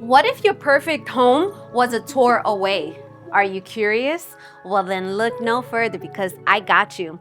What if your perfect home was a tour away? Are you curious? Well, then look no further because I got you.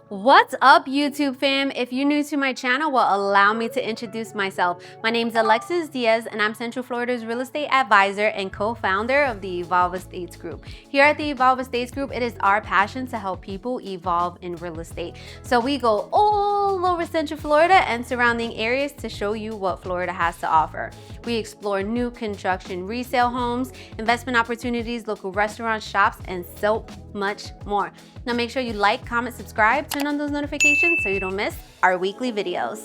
What's up, YouTube fam? If you're new to my channel, well, allow me to introduce myself. My name's Alexis Diaz, and I'm Central Florida's real estate advisor and co-founder of the Evolve Estates Group. Here at the Evolve Estates Group, it is our passion to help people evolve in real estate. So we go all over Central Florida and surrounding areas to show you what Florida has to offer. We explore new construction, resale homes, investment opportunities, local restaurants, shops, and so much more. Now make sure you like, comment, subscribe, turn on those notifications so you don't miss our weekly videos.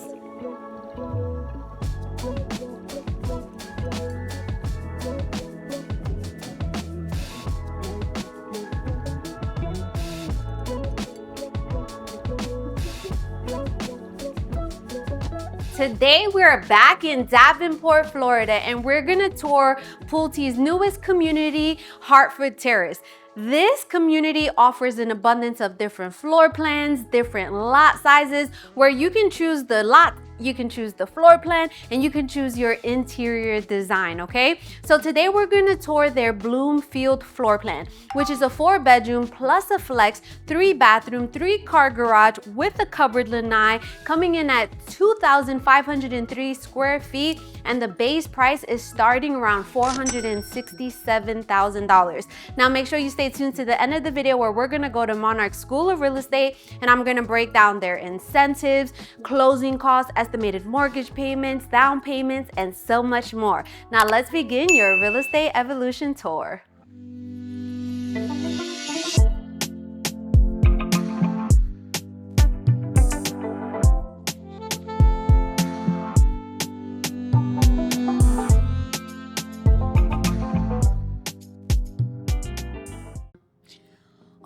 Today we're back in Davenport, Florida, and we're gonna tour Pulte's newest community, Hartford Terrace. This community offers an abundance of different floor plans, different lot sizes, where you can choose the lot, you can choose the floor plan, and you can choose your interior design, okay? So today we're gonna tour their Bloomfield floor plan, which is a 4-bedroom plus a flex, 3-bathroom, 3-car garage with a covered lanai, coming in at 2,503 square feet, and the base price is starting around $467,000. Now make sure you stay tuned to the end of the video where we're gonna go to Monarch School of Real Estate, and I'm gonna break down their incentives, closing costs, estimated mortgage payments, down payments, and so much more. Now let's begin your real estate evolution tour.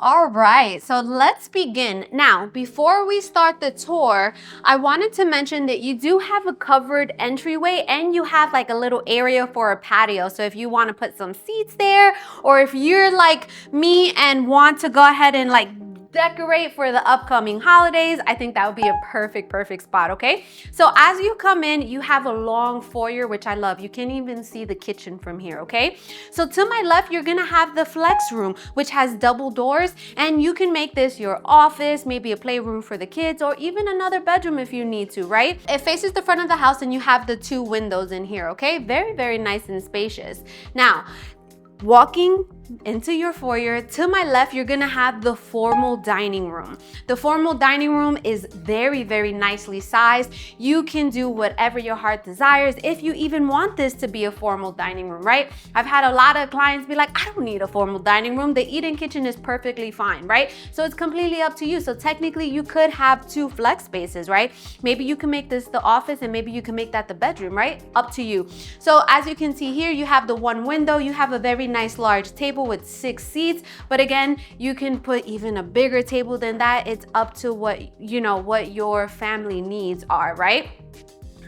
All right, so let's begin. Now, before we start the tour, I wanted to mention that you do have a covered entryway and you have like a little area for a patio. So if you want to put some seats there, or if you're like me and want to go ahead and like decorate for the upcoming holidays, I think that would be a perfect spot, okay? So as you come in, you have a long foyer, which I love. You can even see the kitchen from here, okay? So to my left, you're gonna have the flex room, which has double doors, and you can make this your office, maybe a playroom for the kids, or even another bedroom if you need to, right? It faces the front of the house and you have the 2 windows in here, okay? Very nice and spacious. Now, walking into your foyer, to my left, you're gonna have the formal dining room. The formal dining room is very nicely sized. You can do whatever your heart desires if you even want this to be a formal dining room, right? I've had a lot of clients be like, I don't need a formal dining room. The eat-in kitchen is perfectly fine, right? So it's completely up to you. So technically you could have 2 flex spaces, right? Maybe you can make this the office and maybe you can make that the bedroom, right? Up to you. So as you can see here, you have the 1 window, you have a very nice large table with 6 seats, but again, you can put even a bigger table than that. It's up to what your family needs are, right?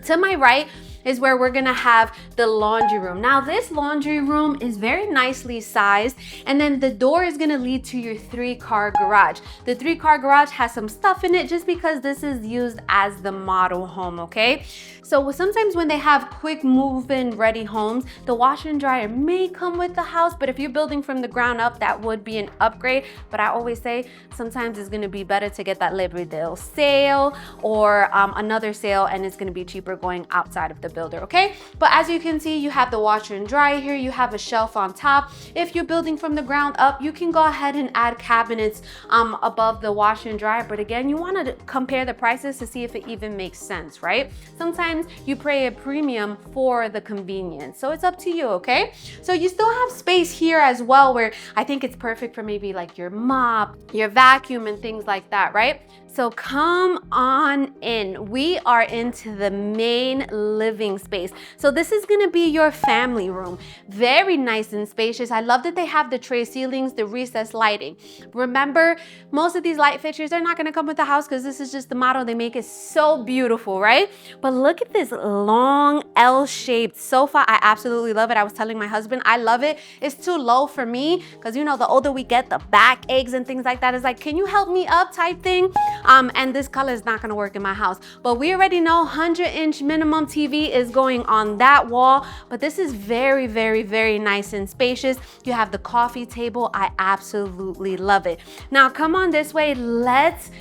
To my right is where we're gonna have the laundry room. Now this laundry room is very nicely sized, and then the door is gonna lead to your 3-car garage. The 3-car garage has some stuff in it just because this is used as the model home, okay? So sometimes when they have quick move-in ready homes, the washer and dryer may come with the house, but if you're building from the ground up, that would be an upgrade. But I always say sometimes it's gonna be better to get that Labor Day sale or another sale, and it's gonna be cheaper going outside of the builder, okay? But as you can see, you have the washer and dryer here, you have a shelf on top. If you're building from the ground up, you can go ahead and add cabinets above the washer and dryer, but again, you want to compare the prices to see if it even makes sense, right? Sometimes you pay a premium for the convenience, so it's up to you, okay? So you still have space here as well, where I think it's perfect for maybe like your mop, your vacuum, and things like that, right? So come on in. We are into the main living living space. So this is gonna be your family room. Very nice and spacious. I love that they have the tray ceilings, the recessed lighting. Remember, most of these light fixtures are not gonna come with the house because this is just the model. They make it so beautiful, right? But look at this long L-shaped sofa. I absolutely love it. I was telling my husband, I love it. It's too low for me because, you know, the older we get, the back aches and things like that. It's like, can you help me up type thing? And this color is not gonna work in my house. But we already know 100-inch minimum TV is going on that wall. But this is very, very, very nice and spacious. You have the coffee table. I absolutely love it. Now come on this way. Let's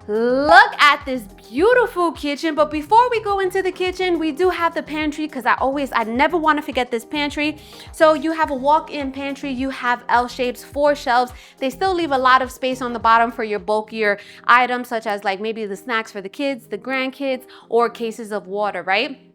look at this beautiful kitchen. But before we go into the kitchen, we do have the pantry because I never want to forget this pantry. So you have a walk-in pantry, you have L shapes, 4 shelves. They still leave a lot of space on the bottom for your bulkier items, such as like maybe the snacks for the kids, the grandkids, or cases of water, right?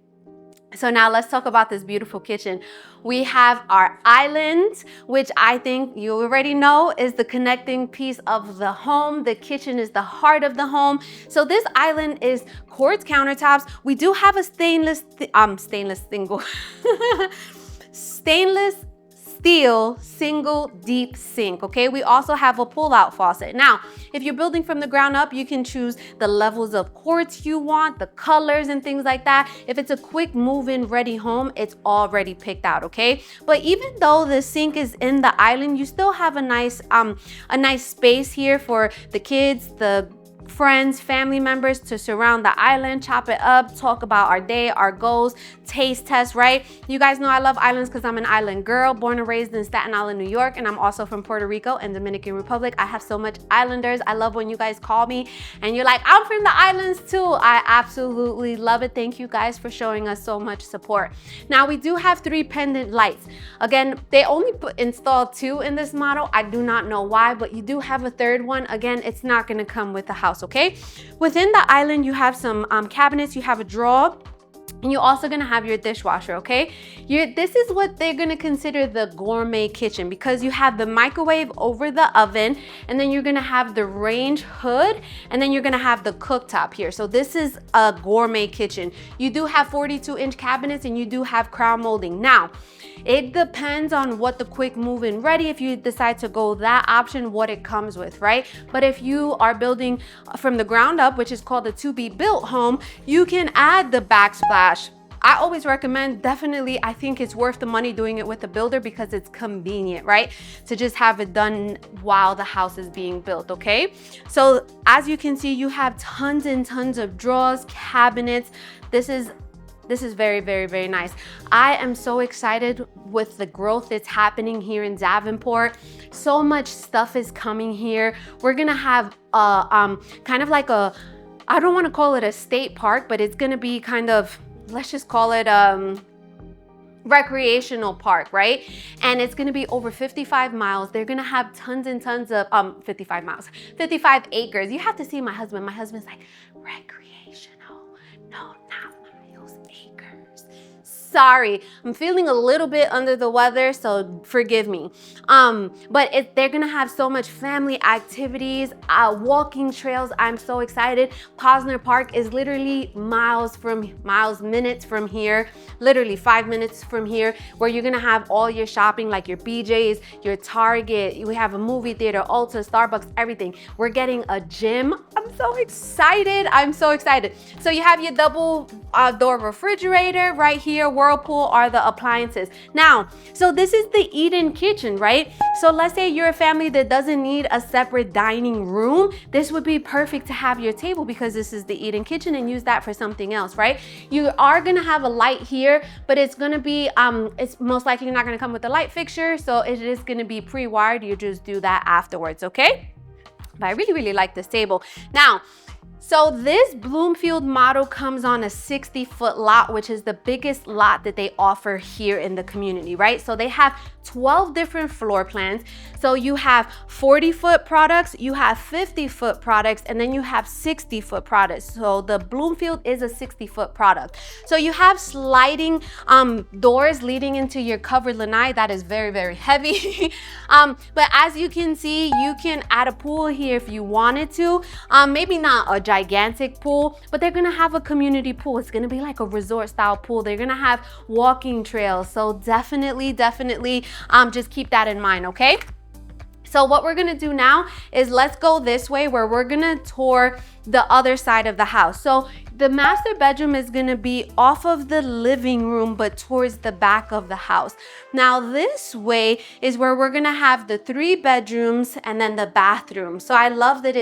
So now let's talk about this beautiful kitchen. We have our island, which I think you already know is the connecting piece of the home. The kitchen is the heart of the home. So this island is quartz countertops. We do have a stainless steel single deep sink, okay? We also have a pull-out faucet. Now, if you're building from the ground up, you can choose the levels of quartz you want, the colors and things like that. If it's a quick move-in ready home, it's already picked out, okay? But even though the sink is in the island, you still have a nice space here for the kids, the friends, family members to surround the island, chop it up, talk about our day, our goals, taste test, right? You guys know I love islands because I'm an island girl, born and raised in Staten Island, New York, and I'm also from Puerto Rico and Dominican Republic. I have so much islanders. I love when you guys call me and you're like, I'm from the islands too. I absolutely love it. Thank you guys for showing us so much support. Now we do have 3 pendant lights. Again, they only installed 2 in this model. I do not know why, but you do have a 3rd one. Again, it's not gonna come with the house, okay? Within the island, you have some cabinets, you have a drawer, and you're also gonna have your dishwasher, okay? This is what they're gonna consider the gourmet kitchen because you have the microwave over the oven, and then you're gonna have the range hood, and then you're gonna have the cooktop here. So this is a gourmet kitchen. You do have 42-inch cabinets, and you do have crown molding. Now, it depends on what the quick move-in ready, if you decide to go that option, what it comes with, right? But if you are building from the ground up, which is called a to-be-built home, you can add the backsplash. I always recommend, definitely, I think it's worth the money doing it with the builder because it's convenient, right? To just have it done while the house is being built, okay? So as you can see, you have tons and tons of drawers, cabinets. This is very, very, very nice. I am so excited with the growth that's happening here in Davenport. So much stuff is coming here. We're gonna have kind of like a, I don't wanna call it a state park, but it's gonna be kind of, let's just call it recreational park, right? And it's gonna be over 55 miles. They're gonna have tons and tons of 55 acres. You have to see my husband. My husband's like, recreational? No, not miles, acres. Sorry, I'm feeling a little bit under the weather, so forgive me. But they're gonna have so much family activities, walking trails. I'm so excited. Posner Park is literally minutes from here, literally 5 minutes from here, where you're gonna have all your shopping, like your BJ's, your Target. We have a movie theater, Ulta, Starbucks, everything. We're getting a gym. I'm so excited. I'm so excited. So you have your double door refrigerator right here. Whirlpool are the appliances. Now, so this is the eat-in kitchen, right? So let's say you're a family that doesn't need a separate dining room. This would be perfect to have your table because this is the eat-in kitchen and use that for something else, right? You are gonna have a light here, but it's gonna be, it's most likely not gonna come with a light fixture, so it is gonna be pre-wired. You just do that afterwards, okay? But I really, really like this table. Now, so this Bloomfield model comes on a 60-foot lot, which is the biggest lot that they offer here in the community, right? So they have 12 different floor plans. So you have 40-foot products, you have 50-foot products, and then you have 60-foot products. So the Bloomfield is a 60-foot product. So you have sliding doors leading into your covered lanai. That is very, very heavy. But as you can see, you can add a pool here. here if you wanted to. Maybe not a gigantic pool, but they're gonna have a community pool. It's gonna be like a resort style pool. They're gonna have walking trails. So definitely just keep that in mind, okay? So what we're gonna do now is let's go this way where we're gonna tour the other side of the house. So the master bedroom is gonna be off of the living room, but towards the back of the house. Now this way is where we're gonna have the 3 bedrooms and then the bathroom. So I love that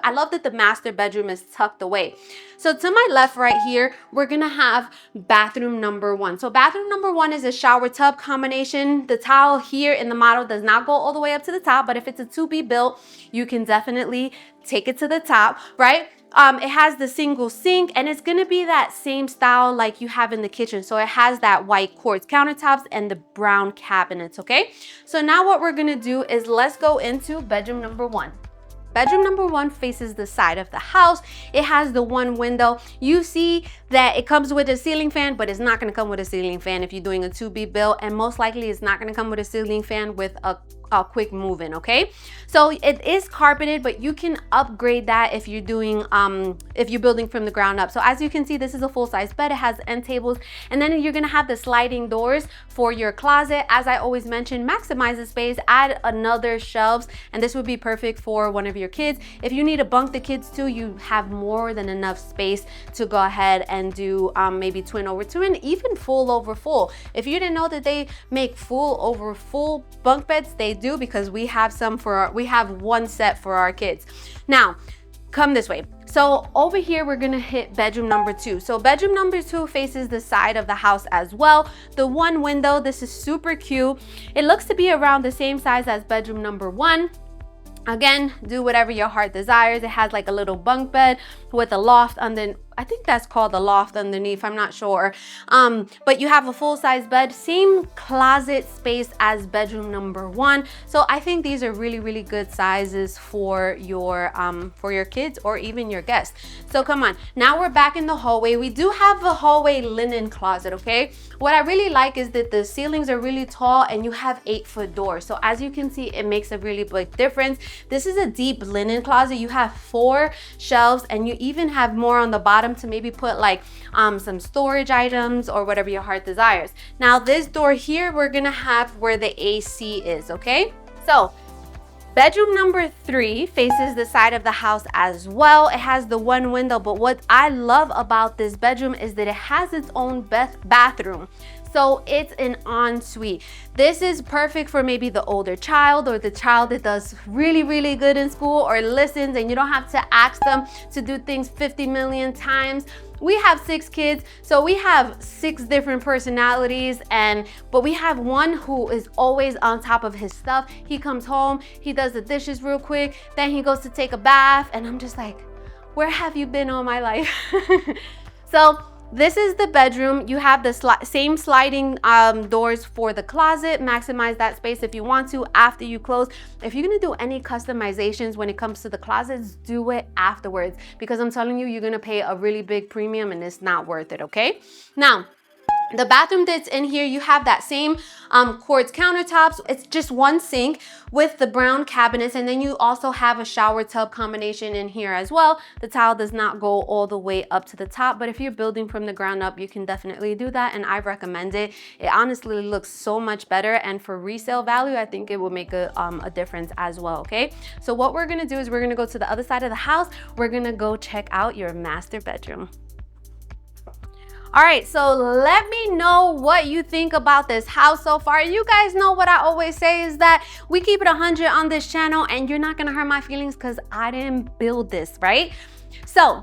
I love that the master bedroom is tucked away. So to my left right here, we're gonna have bathroom number 1. So bathroom number 1 is a shower tub combination. The tile here in the model does not go all the way up to the top, but if it's a to-be built, you can definitely take it to the top, right? It has the single sink, and it's gonna be that same style like you have in the kitchen. So it has that white quartz countertops and the brown cabinets, okay? So now what we're gonna do is let's go into bedroom number 1. Bedroom number 1 faces the side of the house. It has the 1 window. You see that it comes with a ceiling fan, but it's not gonna come with a ceiling fan if you're doing a to-be built, and most likely it's not gonna come with a ceiling fan with a quick move-in, okay? So it is carpeted, but you can upgrade that if you're doing if you're building from the ground up. So as you can see, this is a full-size bed. It has end tables, and then you're gonna have the sliding doors for your closet. As I always mention, maximize the space, add another shelves, and this would be perfect for one of your kids. If you need to bunk the kids too, you have more than enough space to go ahead and do maybe twin over twin, even full over full. If you didn't know that they make full over full bunk beds, they do, because we have we have 1 set for our kids. Now come this way. So over here we're gonna hit bedroom number 2. So bedroom number 2 faces the side of the house as well. The 1 window, this is super cute. It looks to be around the same size as bedroom number 1. Again, do whatever your heart desires. It has like a little bunk bed with a loft under, I think that's called the loft underneath, I'm not sure. But you have a full-size bed, same closet space as bedroom number 1. So I think these are really good sizes for your kids or even your guests. So come on, now we're back in the hallway. We do have a hallway linen closet, okay? What I really like is that the ceilings are really tall and you have 8-foot doors. So as you can see, it makes a really big difference. This is a deep linen closet. You have 4 shelves, and you even have more on the bottom to maybe put like some storage items or whatever your heart desires. Now this door here, we're gonna have where the AC is, okay? So bedroom number 3 faces the side of the house as well. It has the 1 window, but what I love about this bedroom is that it has its own bathroom. So it's an ensuite. This is perfect for maybe the older child or the child that does really good in school or listens, and you don't have to ask them to do things 50 million times. We have 6 kids, so we have 6 different personalities, but we have one who is always on top of his stuff. He comes home, he does the dishes real quick, then he goes to take a bath, and I'm just like, where have you been all my life? So this is the bedroom. You have the same sliding doors for the closet. Maximize that space if you want to after you close. If you're gonna do any customizations when it comes to the closets, do it afterwards, because I'm telling you, you're gonna pay a really big premium and it's not worth it, okay? Now, the bathroom that's in here, you have that same quartz countertops. It's just 1 sink with the brown cabinets, and then you also have a shower tub combination in here as well. The tile does not go all the way up to the top, but if you're building from the ground up, you can definitely do that, and I recommend it. It honestly looks so much better, and for resale value, I think it will make a difference as well, okay? So what we're gonna do is we're gonna go to the other side of the house. We're gonna go check out your master bedroom. All right, so let me know what you think about this house so far. You guys know what I always say is that we keep it 100 on this channel, and you're not gonna hurt my feelings because I didn't build this, right? So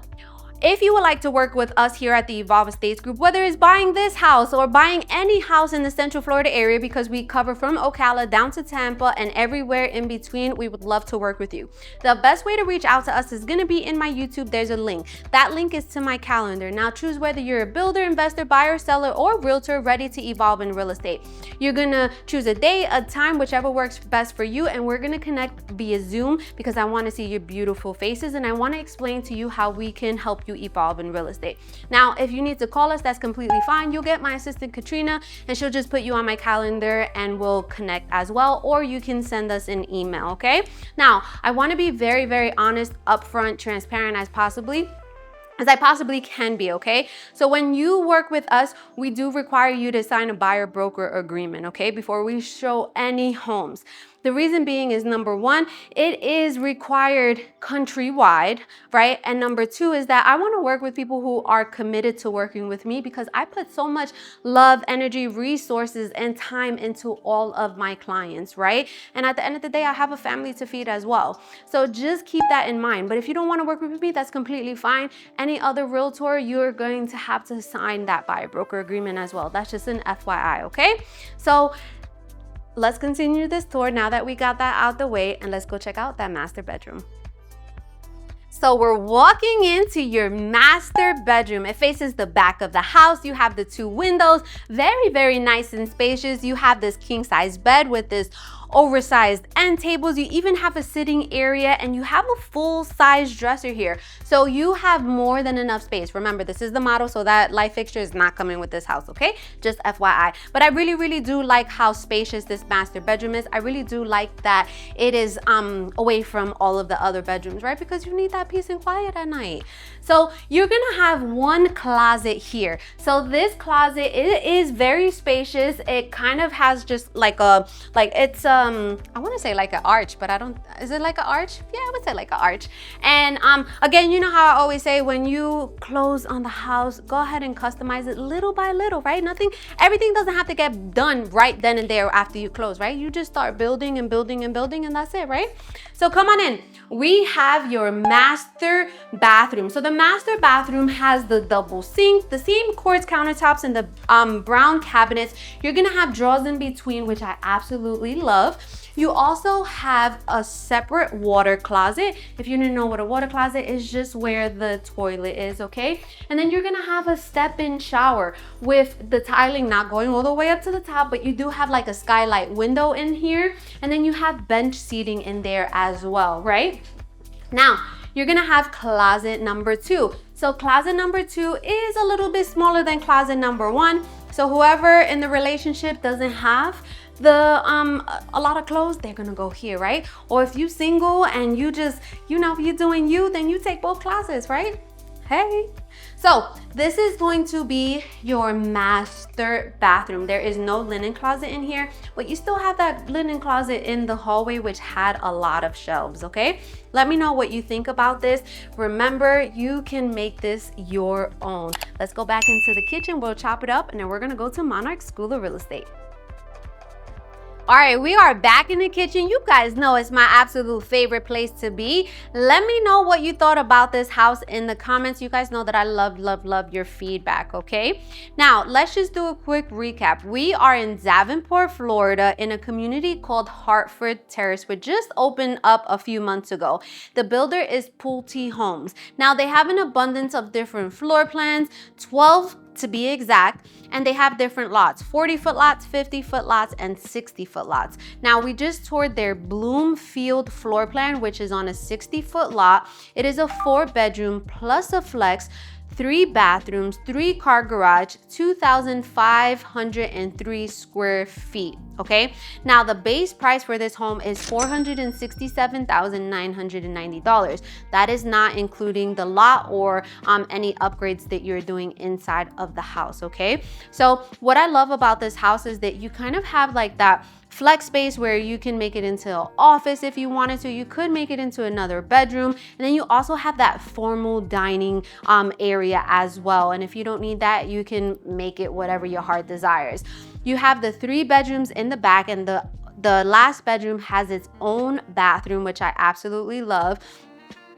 if you would like to work with us here at the Evolve Estates Group, whether it's buying this house or buying any house in the Central Florida area, because we cover from Ocala down to Tampa and everywhere in between, we would love to work with you. The best way to reach out to us is gonna be in my YouTube. There's a link. That link is to my calendar. Now choose whether you're a builder, investor, buyer, seller, or realtor ready to evolve in real estate. You're gonna choose a day, a time, whichever works best for you, and we're gonna connect via Zoom because I wanna see your beautiful faces and I wanna explain to you how we can help you do evolve in real estate. Now, if you need to call us, that's completely fine. You'll get my assistant Katrina, and she'll just put you on my calendar and we'll connect as well, or you can send us an email, okay? Now, I want to be very, very honest, upfront, transparent as I possibly can be, okay? So when you work with us, we do require you to sign a buyer broker agreement, okay, before we show any homes. The reason being is, number one, it is required countrywide, right? And number two is that I want to work with people who are committed to working with me, because I put so much love, energy, resources, and time into all of my clients, right? And at the end of the day, I have a family to feed as well. So just keep that in mind. But if you don't want to work with me, that's completely fine. Any other realtor, you're going to have to sign that buyer broker agreement as well. That's just an FYI, okay? So let's continue this tour now that we got that out the way, and let's go check out that master bedroom. So we're walking into your master bedroom. It faces the back of the house. You have the 2 windows, very, very nice and spacious. You have this king size bed with this oversized end tables. You even have a sitting area, and you have a full size dresser here. So you have more than enough space. Remember, this is the model, so that light fixture is not coming with this house, okay? Just FYI. But I really, really do like how spacious this master bedroom is. I really do like that it is away from all of the other bedrooms, right? Because you need that peace and quiet at night. So you're gonna have one closet here. So this closet, it is very spacious. It kind of has just like a, I want to say like an arch, but I don't, is it like an arch? Yeah, I would say like an arch. And again, you know how I always say, when you close on the house, go ahead and customize it little by little, right? Everything doesn't have to get done right then and there after you close, right? You just start building and building and building, and that's it, right? So come on in. We have your master bathroom. So the master bathroom has the double sink, the same quartz countertops, and the brown cabinets. You're gonna have drawers in between, which I absolutely love. You also have a separate water closet. If you didn't know what a water closet is, just where the toilet is, okay? And then you're gonna have a step-in shower with the tiling not going all the way up to the top, but you do have like a skylight window in here. And then you have bench seating in there as well, right? Now, you're gonna have closet number 2. So closet number 2 is a little bit smaller than closet number 1. So whoever in the relationship doesn't have a lot of clothes, they're gonna go here, right? Or if you single and you just, you know, you're doing you, then you take both closets, right? Hey. So this is going to be your master bathroom. There is no linen closet in here, but you still have that linen closet in the hallway, which had a lot of shelves, okay? Let me know what you think about this. Remember, you can make this your own. Let's go back into the kitchen. We'll chop it up, and then we're gonna go to Monarch School of Real Estate. All right, we are back in the kitchen. You guys know it's my absolute favorite place to be. Let me know what you thought about this house in the comments. You guys know that I love, love, love your feedback, okay? Now, let's just do a quick recap. We are in Davenport, Florida, in a community called Hartford Terrace, which just opened up a few months ago. The builder is Pulte Homes. Now, they have an abundance of different floor plans, 12 to be exact, and they have different lots, 40-foot lots, 50-foot lots, and 60-foot lots. Now, we just toured their Bloomfield floor plan, which is on a 60-foot lot. It is a 4-bedroom plus a flex, 3 bathrooms, 3-car garage, 2,503 square feet, okay? Now, the base price for this home is $467,990. That is not including the lot or any upgrades that you're doing inside of the house, okay? So what I love about this house is that you kind of have like that flex space where you can make it into an office if you wanted to. You could make it into another bedroom. And then you also have that formal dining area as well. And if you don't need that, you can make it whatever your heart desires. You have the 3 bedrooms in the back, and the last bedroom has its own bathroom, which I absolutely love.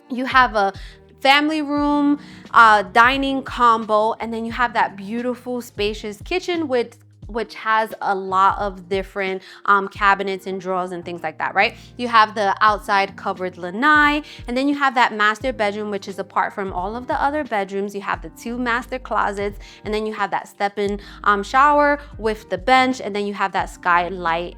You have a family room, dining combo, and then you have that beautiful spacious kitchen which has a lot of different cabinets and drawers and things like that, right? You have the outside covered lanai, and then you have that master bedroom, which is apart from all of the other bedrooms. You have the 2 master closets, and then you have that step-in shower with the bench, and then you have that skylight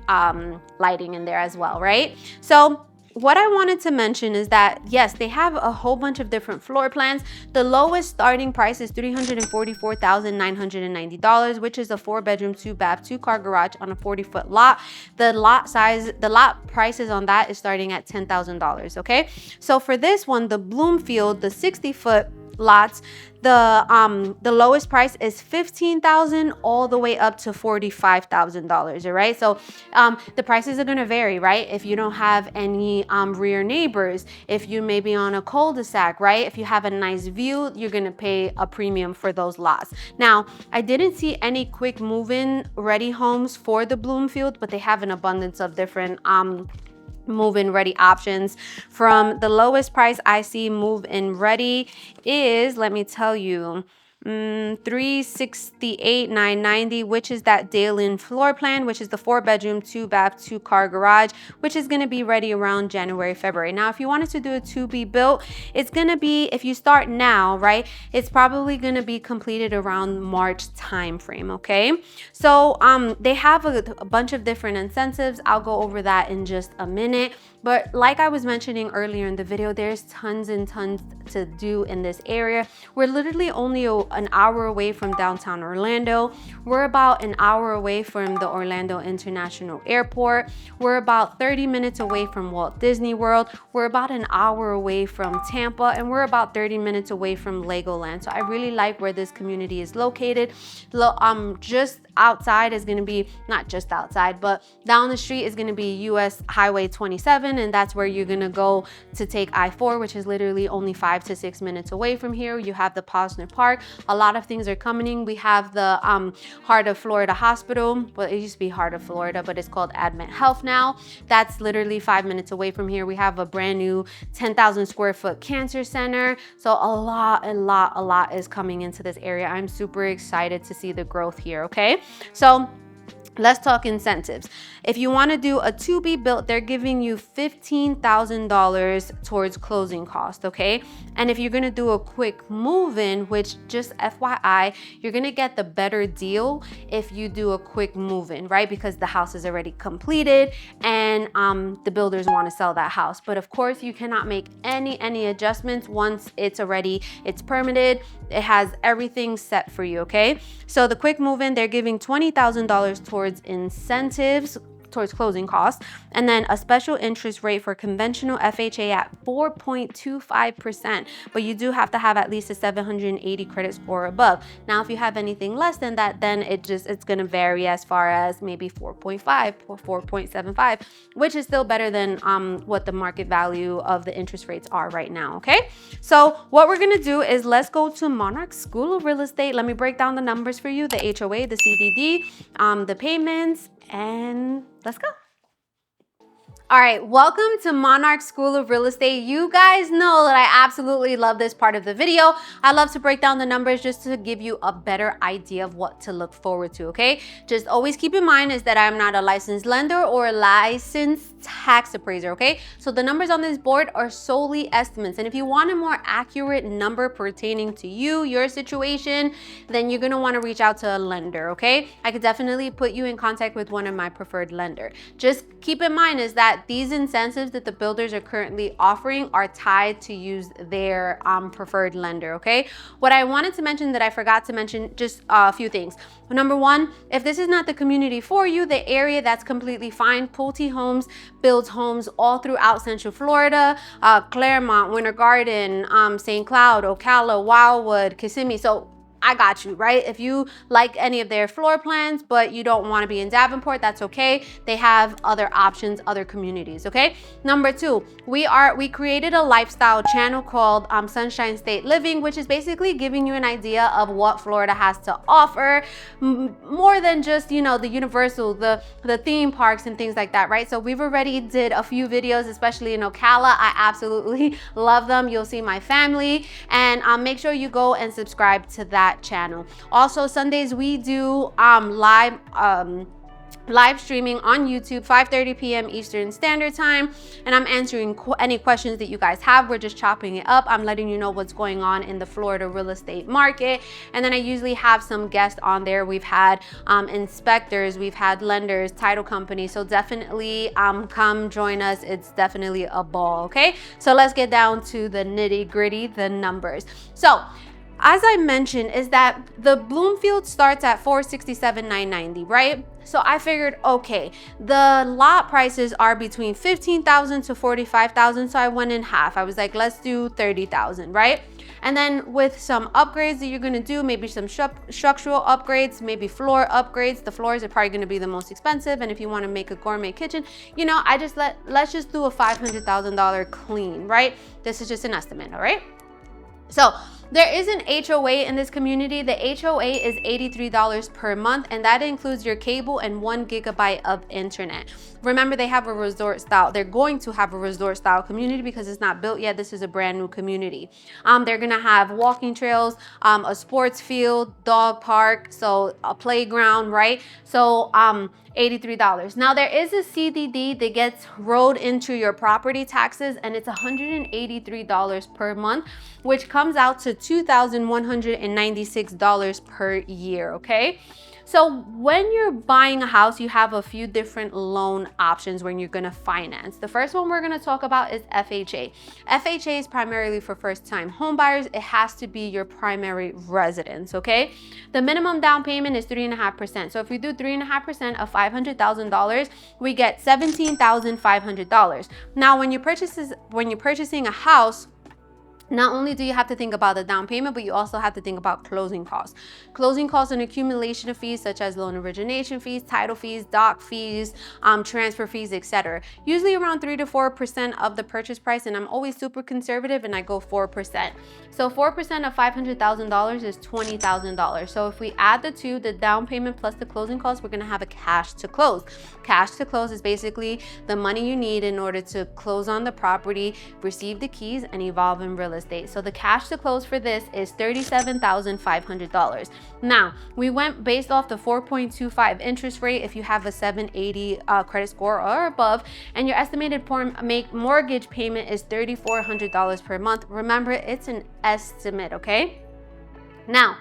lighting in there as well, right? So what I wanted to mention is that, yes, they have a whole bunch of different floor plans. The lowest starting price is $344,990, which is a 4-bedroom, 2-bath, 2-car garage on a 40-foot lot. The lot prices on that is starting at $10,000, okay? So for this one, the Bloomfield, the 60-foot lots, the lowest price is $15,000 all the way up to $45,000. All right, so the prices are going to vary, right? If you don't have any rear neighbors, if you may be on a cul-de-sac, right? If you have a nice view, you're going to pay a premium for those lots. Now, I didn't see any quick move-in ready homes for the Bloomfield, but they have an abundance of different move-in ready options. From the lowest price I see move-in ready is, let me tell you, $368,990, which is that Dailor floor plan, which is the 4-bedroom, 2-bath, 2-car garage, which is going to be ready around January, February. Now, if you wanted to do a to be built, it's going to be, if you start now, right, it's probably going to be completed around March timeframe. Okay, so they have a bunch of different incentives. I'll go over that in just a minute. But like I was mentioning earlier in the video, there's tons and tons to do in this area. We're literally only an hour away from downtown Orlando. We're about an hour away from the Orlando International Airport. We're about 30 minutes away from Walt Disney World. We're about an hour away from Tampa, and we're about 30 minutes away from Legoland. So I really like where this community is located. Just outside is going to be, not just outside, but down the street is going to be US Highway 27, and that's where you're going to go to take I-4, which is literally only 5 to 6 minutes away from here. You have the Posner Park. A lot of things are coming. We have the Heart of Florida Hospital. Well, it used to be Heart of Florida, but it's called Advent Health now. That's literally 5 minutes away from here. We have a brand new 10,000 square foot cancer center. So a lot is coming into this area. I'm super excited to see the growth here. Okay, so let's talk incentives. If you want to do a to be built, they're giving you $15,000 towards closing costs, okay? And if you're going to do a quick move-in, which just FYI, you're going to get the better deal if you do a quick move-in, right? Because the house is already completed and the builders want to sell that house. But of course, you cannot make any adjustments once it's permitted. It has everything set for you, okay? So the quick move-in, they're giving $20,000 towards incentives, towards closing costs, and then a special interest rate for conventional FHA at 4.25%, but you do have to have at least a 780 credit score or above. Now, if you have anything less than that, then it's going to vary as far as maybe 4.5 or 4.75, which is still better than what the market value of the interest rates are right now. Okay, so what we're going to do is let's go to Monarch School of Real Estate. Let me break down the numbers for you: the HOA, the CDD, the payments, and let's go. All right, welcome to Monarch School of Real Estate. You guys know that I absolutely love this part of the video. I love to break down the numbers just to give you a better idea of what to look forward to, okay? Just always keep in mind is that I'm not a licensed lender or a licensed tax appraiser, okay? So the numbers on this board are solely estimates. And if you want a more accurate number pertaining to you, your situation, then you're gonna wanna reach out to a lender, okay? I could definitely put you in contact with one of my preferred lender. Just keep in mind is that these incentives that the builders are currently offering are tied to use their preferred lender, okay? What I wanted to mention that I forgot to mention, just a few things. Number one, if this is not the community for you, the area, that's completely fine. Pulte Homes builds homes all throughout Central Florida, Claremont, Winter Garden, St. Cloud, Ocala, Wildwood, Kissimmee. So I got you, right? If you like any of their floor plans, but you don't want to be in Davenport, that's okay. They have other options, other communities, okay? Number two, we created a lifestyle channel called Sunshine State Living, which is basically giving you an idea of what Florida has to offer, more than just, you know, the Universal, the theme parks and things like that, right? So we've already did a few videos, especially in Ocala. I absolutely love them. You'll see my family, and make sure you go and subscribe to that channel. Also, Sundays we do live live streaming on YouTube 5:30 p.m. Eastern Standard Time, and I'm answering any questions that you guys have. We're just chopping it up. I'm letting you know what's going on in the Florida real estate market, and then I usually have some guests on there. We've had inspectors, we've had lenders, title companies, so definitely come join us. It's definitely a ball. Okay, so let's get down to the nitty gritty, the numbers. So as I mentioned, is that the Bloomfield starts at $467,990, right? So I figured, okay, the lot prices are between $15,000 to $45,000, so I went in half. I was like, let's do $30,000, right? And then with some upgrades that you're gonna do, maybe some structural upgrades, maybe floor upgrades. The floors are probably gonna be the most expensive, and if you wanna make a gourmet kitchen, you know, let's just do a $500,000 clean, right? This is just an estimate, all right? So there is an HOA in this community. The HOA is $83 per month, and that includes your cable and 1 gigabyte of internet. Remember, they have a resort style. They're going to have a resort style community because it's not built yet. This is a brand new community. They're gonna have walking trails, a sports field, dog park, so a playground, right? So $83. Now there is a CDD that gets rolled into your property taxes, and it's $183 per month, which comes out to $2,196 per year, okay? So when you're buying a house, you have a few different loan options when you're gonna finance. The first one we're gonna talk about is FHA. FHA is primarily for first-time home buyers. It has to be your primary residence, okay? The minimum down payment is 3.5%. So if we do 3.5% of $500,000, we get $17,500. Now, when you're purchasing a house, not only do you have to think about the down payment, but you also have to think about closing costs. Closing costs and accumulation of fees such as loan origination fees, title fees, doc fees, transfer fees, etc. Usually around 3 to 4% of the purchase price, and I'm always super conservative and I go 4%. So 4% of $500,000 is $20,000. So if we add the two, the down payment plus the closing costs, we're gonna have a cash to close. Cash to close is basically the money you need in order to close on the property, receive the keys, and evolve in real estate. So the cash to close for this is $37,500. Now, we went based off the 4.25 interest rate if you have a 780 credit score or above, and your estimated mortgage payment is $3,400 per month. Remember, it's an estimate, okay? Now,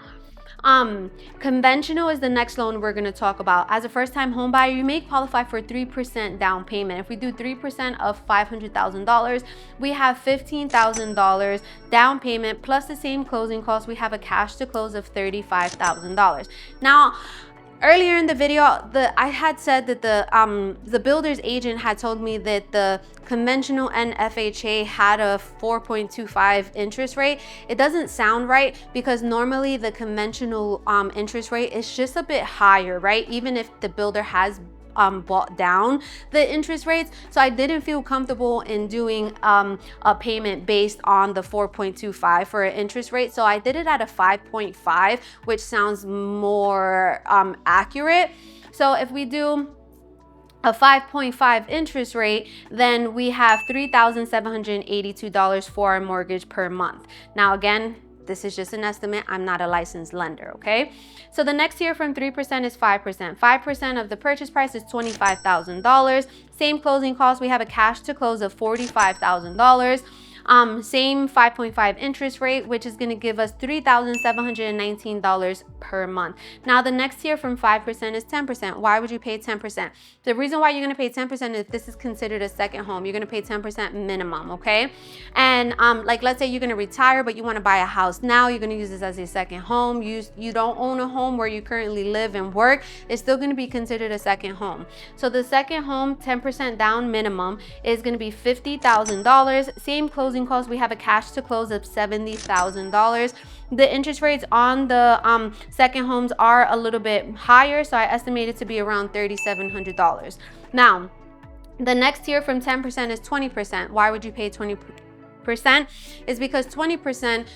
conventional is the next loan we're going to talk about. As a first-time home buyer, you may qualify for 3% down payment. If we do 3% of $500,000, we have $15,000 down payment plus the same closing costs. We have a cash to close of $35,000. Now, earlier in the video, I had said that the builder's agent had told me that the conventional and FHA had a 4.25 interest rate. It doesn't sound right because normally the conventional interest rate is just a bit higher, right? Even if the builder has bought down the interest rates. So I didn't feel comfortable in doing a payment based on the 4.25 for an interest rate. So I did it at a 5.5, which sounds more accurate. So if we do a 5.5 interest rate, then we have $3,782 for our mortgage per month. Now again, this is just an estimate. I'm not a licensed lender, okay? So the next tier from 3% is 5%. 5% of the purchase price is $25,000. Same closing costs. We have a cash to close of $45,000. Same 5.5 interest rate, which is going to give us $3,719 per month. Now, the next tier from 5% is 10%. Why would you pay 10%? The reason why you're going to pay 10% is this is considered a second home. You're going to pay 10% minimum, okay? And like, let's say you're going to retire, but you want to buy a house now. You're going to use this as a second home. You don't own a home where you currently live and work. It's still going to be considered a second home. So the second home, 10% down minimum, is going to be $50,000. Same closing costs. We have a cash to close of $70,000. The interest rates on the second homes are a little bit higher, so I estimate it to be around $3,700. Now, the next tier from 10% is 20%. Why would you pay 20%? 20% is because 20%,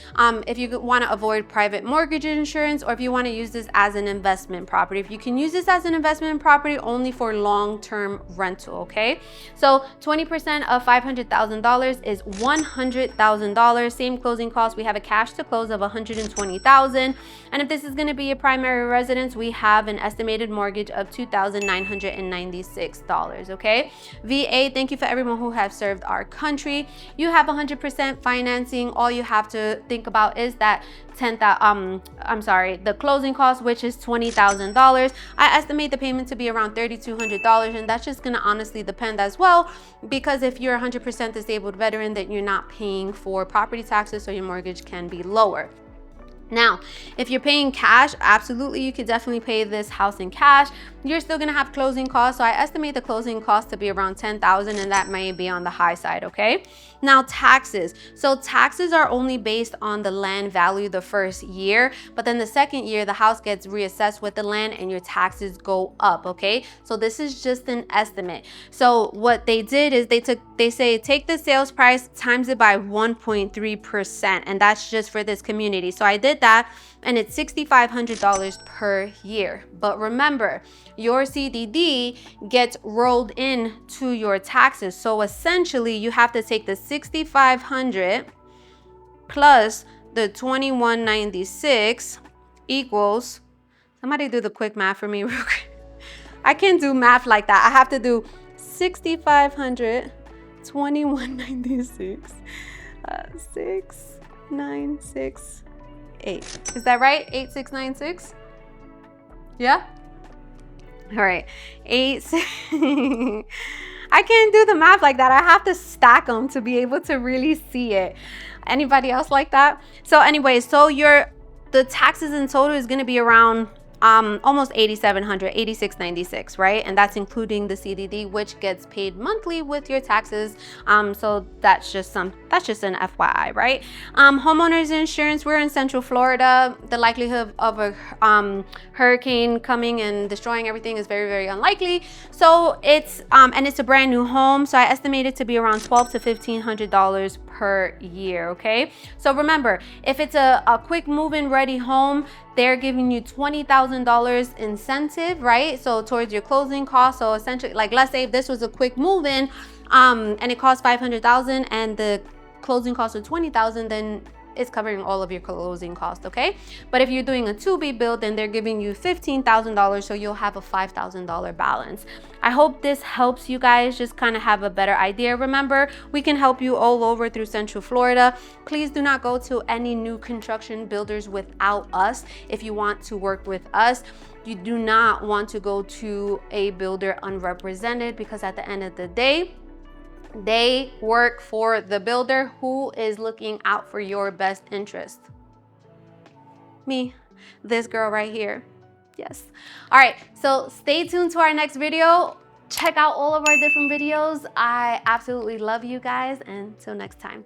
if you want to avoid private mortgage insurance, or if you want to use this as an investment property. If you can use this as an investment property only for long-term rental, okay? So 20% of $500,000 is $100,000. Same closing costs. We have a cash to close of $120,000. And if this is going to be a primary residence, we have an estimated mortgage of $2,996, okay? VA, thank you for everyone who have served our country. You have 100% financing. All you have to think about is that the closing cost, which is $20,000. I estimate the payment to be around $3,200, and that's just gonna honestly depend as well, because if you're 100% disabled veteran, then you're not paying for property taxes, so your mortgage can be lower. Now, if you're paying cash, absolutely, you could definitely pay this house in cash. You're still gonna have closing costs, so I estimate the closing cost to be around $10,000, and that may be on the high side, okay? Now, taxes. So taxes are only based on the land value the first year, but then the second year, the house gets reassessed with the land and your taxes go up, okay? So this is just an estimate. So what they did is they say take the sales price times it by 1.3%, and that's just for this community. So I did that, and it's $6,500 per year. But remember, your CDD gets rolled in to your taxes. So essentially, you have to take the $6,500 plus the $2,196 equals, somebody do the quick math for me real quick. I can't do math like that. I have to do 6,500, 2,196, 6,968. Is that right? 8,696? Yeah? All right. I can't do the math like that. I have to stack them to be able to really see it. Anybody else like that? So anyway, so the taxes in total is going to be around almost 8,700, 8,696, right? And that's including the CDD, which gets paid monthly with your taxes. So that's just an FYI, right? Homeowners insurance, we're in Central Florida. The likelihood of a hurricane coming and destroying everything is very, very unlikely. So it's a brand new home. So I estimate it to be around $1,200 to $1,500 per year, okay? So remember, if it's a quick move-in ready home, they're giving you $20,000 incentive, right? So towards your closing costs. So essentially, like, let's say if this was a quick move-in, and it costs $500,000 and the closing costs are $20,000, then it's covering all of your closing costs, okay? But if you're doing a to-be build, then they're giving you $15,000, so you'll have a $5,000 balance. I hope this helps you guys just kind of have a better idea. Remember, we can help you all over through Central Florida. Please do not go to any new construction builders without us. If you want to work with us, you do not want to go to a builder unrepresented, because at the end of the day, they work for the builder who is looking out for your best interest. Me, this girl right here. Yes. All right, so stay tuned to our next video. Check out all of our different videos. I absolutely love you guys, and until next time.